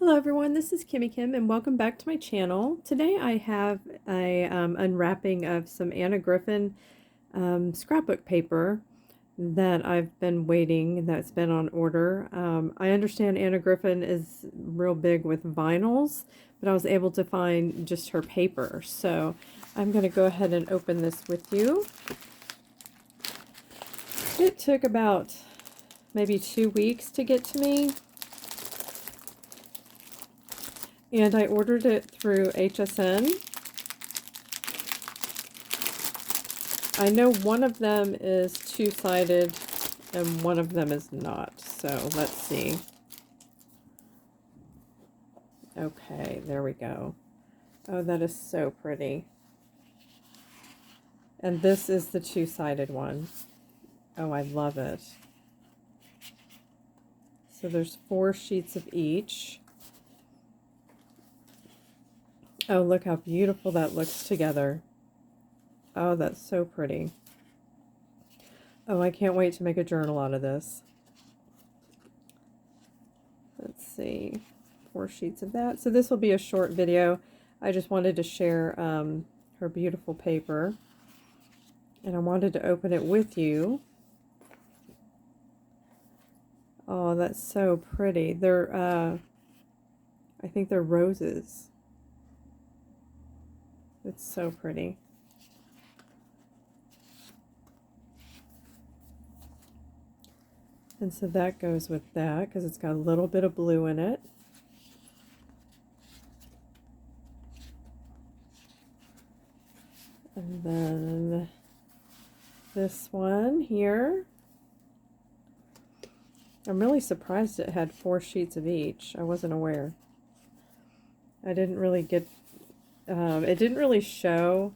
Hello everyone, this is Kimmy Kim and welcome back to my channel. Today I have a unwrapping of some Anna Griffin scrapbook paper that I've been waiting, that's been on order. I understand Anna Griffin is real big with vinyls, but I was able to find just her paper. So I'm going to go ahead and open this with you. It took about maybe 2 weeks to get to me. And I ordered it through HSN. I know one of them is two-sided and one of them is not. So let's see. Okay, there we go. Oh, that is so pretty. And this is the two-sided one. Oh, I love it. So there's 4 sheets of each. Oh, look how beautiful that looks together. Oh, that's so pretty. Oh, I can't wait to make a journal out of this. Let's see. 4 sheets of that. So this will be a short video. I just wanted to share her beautiful paper. And I wanted to open it with you. Oh, that's so pretty. They're, I think they're roses. It's so pretty. And so that goes with that because it's got a little bit of blue in it. And then this one here. I'm really surprised it had 4 sheets of each. I wasn't aware. I didn't really get, it didn't really show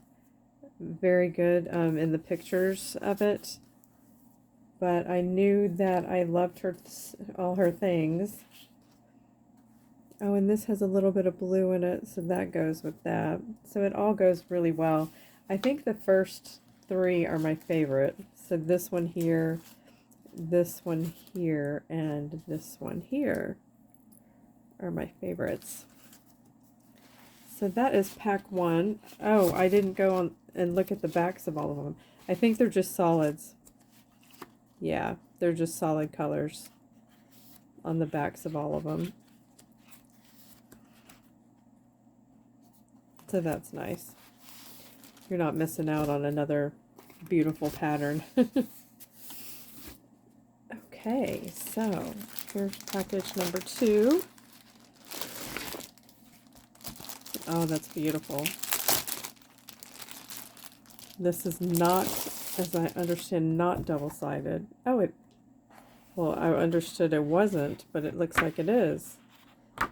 very good in the pictures of it. But I knew that I loved all her things. Oh, and this has a little bit of blue in it, so that goes with that. So it all goes really well. I think the first 3 are my favorite. So this one here, and this one here are my favorites. So that is pack 1. Oh, I didn't go on and look at the backs of all of them. I think they're just solids. Yeah, they're just solid colors on the backs of all of them. So that's nice. You're not missing out on another beautiful pattern. Okay, so here's package number 2. Oh, that's beautiful. This is not, as I understand, not double-sided. Oh, well, I understood it wasn't, but it looks like it is.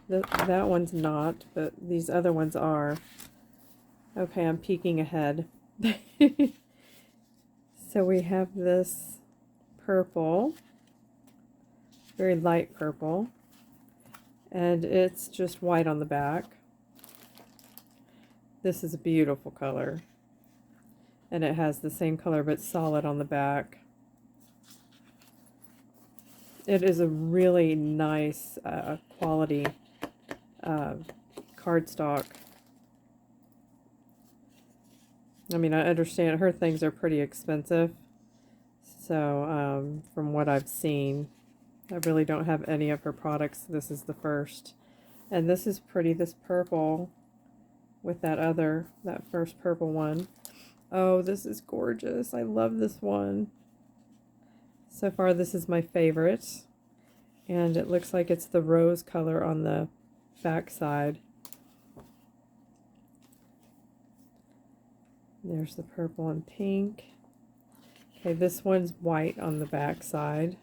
That one's not, but these other ones are. Okay, I'm peeking ahead. So we have this purple, very light purple, and it's just white on the back. This is a beautiful color, and it has the same color but solid on the back. It is a really nice quality cardstock. I mean, I understand her things are pretty expensive, so from what I've seen, I really don't have any of her products. This is the first, and this is pretty, this purple with that first purple one. Oh, this is gorgeous. I love this one. So far, this is my favorite, and it looks like it's the rose color on the back side. There's the purple and pink. Okay, this one's white on the back side.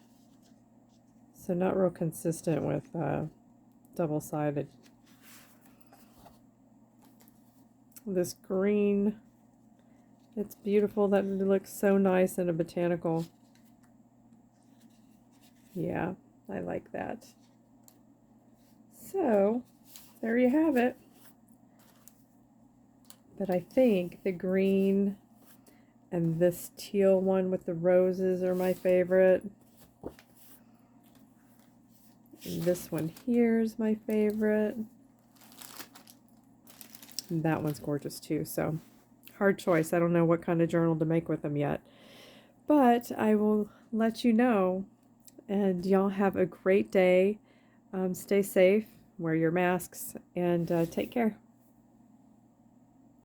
So not real consistent with double-sided. This green, it's beautiful. That looks so nice in a botanical. Yeah, I like that. So, there you have it. But I think the green and this teal one with the roses are my favorite. And this one here is my favorite. And that one's gorgeous too. So hard choice. I don't know what kind of journal to make with them yet. But I will let you know. And y'all have a great day. Stay safe, wear your masks, and take care.